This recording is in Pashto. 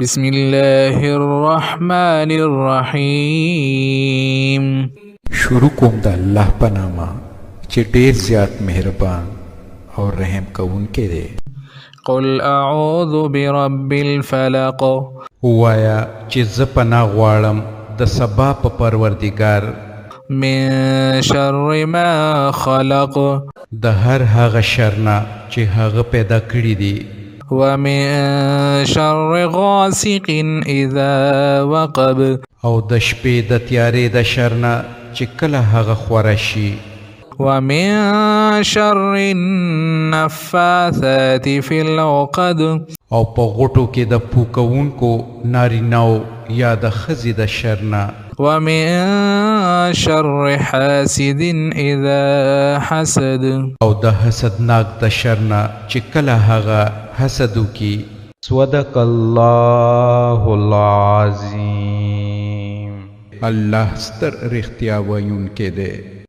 بسم الله الرحمن الرحیم. شروع کوم د الله په نامه چې ډیر زیات مهربان او رحم کوونکی دی. قل اعوذ برب الفلق. وایا چې زه پناه غواړم د سبا په پروردګار من شر ما خلق. د هر هغه شر نه چې هغه پیدا کړی دی. ومن شر غاسق اذا وقب. او د شپې د تیارې د شر نه چې کله هغه خوره شي. ومن شر النفاثات في العقد. او په غوټو کې د پوکونکو نارینه‌و یا د ښځې د شر نه. ومن شر حاسد اذا حسد. او د حسدناک د شر نه چې کله هغه حسد وکړي. صدق الله العظیم. الله ستر رښتیا ویونکی دی.